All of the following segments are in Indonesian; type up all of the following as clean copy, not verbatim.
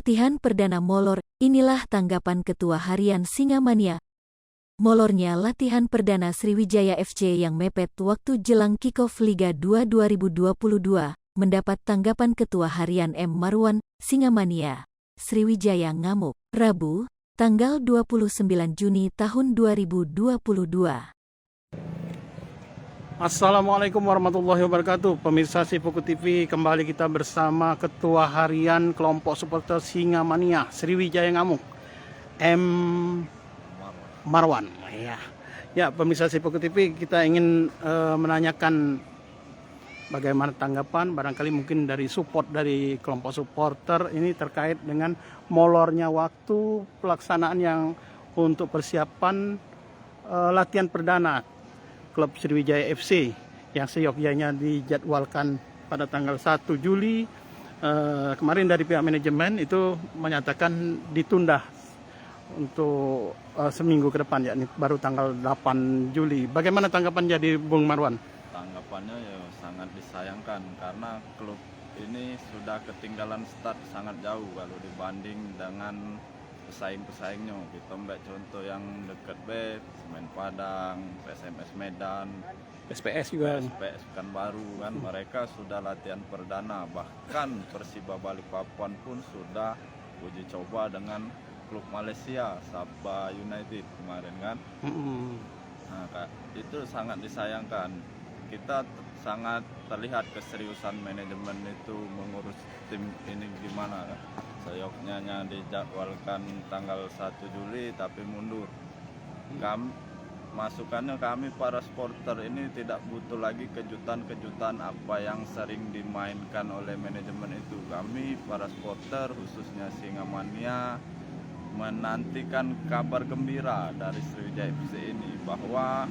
Latihan perdana molor, inilah tanggapan Ketua Harian Singamania. Molornya latihan perdana Sriwijaya FC yang mepet waktu jelang kick-off Liga 2 2022, mendapat tanggapan Ketua Harian M. Marwan, Singamania. Sriwijaya ngamuk, Rabu, tanggal 29 Juni tahun 2022. Assalamualaikum warahmatullahi wabarakatuh. Pemirsa Sipoku TV, kembali kita bersama Ketua Harian Kelompok Supporter Singamania Sriwijaya Ngamuk, M. Marwan. Ya, pemirsa Sipoku TV, kita ingin menanyakan bagaimana tanggapan, barangkali mungkin dari support dari kelompok supporter ini terkait dengan molornya waktu pelaksanaan yang untuk persiapan latihan perdana klub Sriwijaya FC yang seyogyanya dijadwalkan pada tanggal 1 Juli. Kemarin dari pihak manajemen itu menyatakan ditunda untuk seminggu ke depan, yakni baru tanggal 8 Juli. Bagaimana tanggapan jadi Bung Marwan? Tanggapannya ya sangat disayangkan karena klub ini sudah ketinggalan start sangat jauh kalau dibanding dengan pesaing-pesaingnya. Kita ambil contoh yang dekat Semen Padang, PSMS Medan, SPS juga, SPS Pekanbaru kan, mereka sudah latihan perdana. Bahkan Persiba Balikpapan pun sudah uji coba dengan klub Malaysia, Sabah United kemarin kan. Nah, itu sangat disayangkan. Kita sangat terlihat keseriusan manajemen itu mengurus tim ini gimana kan. Seyoknya dijadwalkan tanggal 1 Juli tapi mundur. Masukannya kami para supporter ini tidak butuh lagi kejutan-kejutan apa yang sering dimainkan oleh manajemen itu. Kami para supporter khususnya Singamania menantikan kabar gembira dari Sriwijaya FC ini bahwa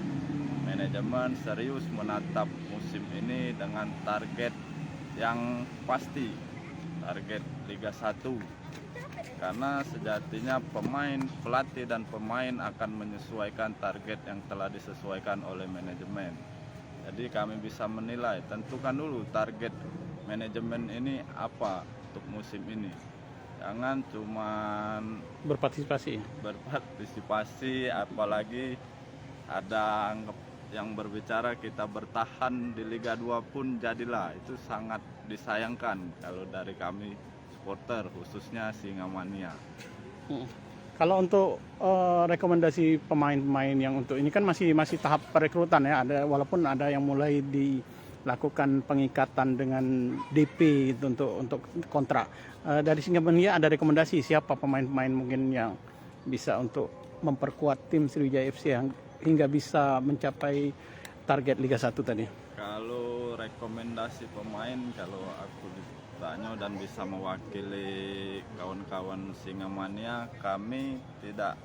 manajemen serius menatap musim ini dengan target yang pasti, target Liga 1. Karena sejatinya pemain, pelatih dan pemain akan menyesuaikan target yang telah disesuaikan oleh manajemen. Jadi kami bisa menilai, tentukan dulu target manajemen ini apa untuk musim ini. Jangan cuman berpartisipasi, apalagi ada yang berbicara kita bertahan di Liga 2 pun jadilah. Itu sangat disayangkan kalau dari kami supporter khususnya Singamania. Kalau untuk rekomendasi pemain-pemain yang untuk ini kan masih tahap perekrutan ya, walaupun ada yang mulai dilakukan pengikatan dengan DP itu untuk kontrak. Dari Singamania ada rekomendasi siapa pemain-pemain mungkin yang bisa untuk memperkuat tim Sriwijaya FC yang hingga bisa mencapai target Liga 1 tadi? Kalau rekomendasi pemain, kalau aku ditanya dan bisa mewakili kawan-kawan Singamania, kami tidak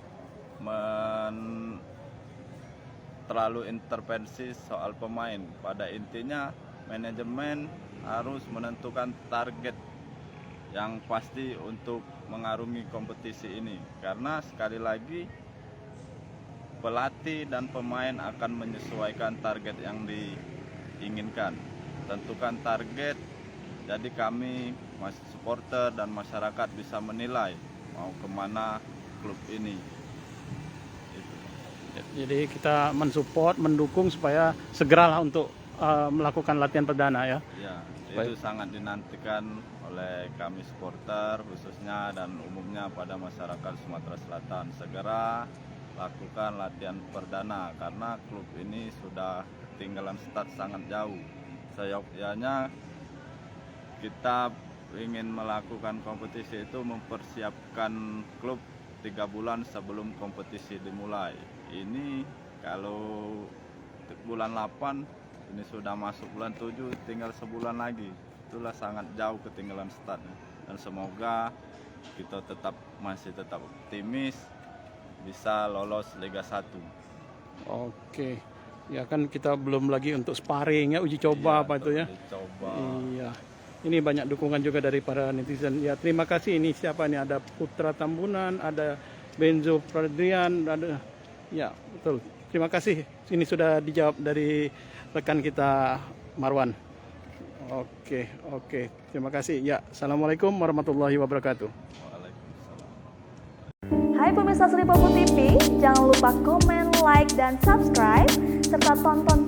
terlalu intervensi soal pemain. Pada intinya manajemen harus menentukan target yang pasti untuk mengarungi kompetisi ini. Karena sekali lagi pelatih dan pemain akan menyesuaikan target yang diinginkan. Tentukan target, jadi kami supporter dan masyarakat bisa menilai mau kemana klub ini. Jadi kita mensupport, mendukung supaya segeralah untuk melakukan latihan perdana ya. Ya, itu sangat dinantikan oleh kami supporter khususnya dan umumnya pada masyarakat Sumatera Selatan. Segera lakukan latihan perdana karena klub ini sudah ketinggalan start sangat jauh. Seyogyanya kita ingin melakukan kompetisi itu mempersiapkan klub 3 bulan sebelum kompetisi dimulai. Ini kalau bulan 8 ini sudah masuk bulan 7, tinggal sebulan lagi. Itulah sangat jauh ketinggalan startnya. Dan semoga kita masih tetap optimis bisa lolos Liga 1. Oke. Ya kan kita belum lagi untuk sparring ya, uji coba apa itu ya. Coba. Iya. Ini banyak dukungan juga dari para netizen. Ya, terima kasih. Ini siapa nih? Ada Putra Tambunan, ada Benzo Pradrian, ada ya, betul. Terima kasih. Ini sudah dijawab dari rekan kita Marwan. Oke. Terima kasih. Ya, assalamualaikum warahmatullahi wabarakatuh. Hai pemirsa Seripoku TV, jangan lupa komen, like, dan subscribe, serta tonton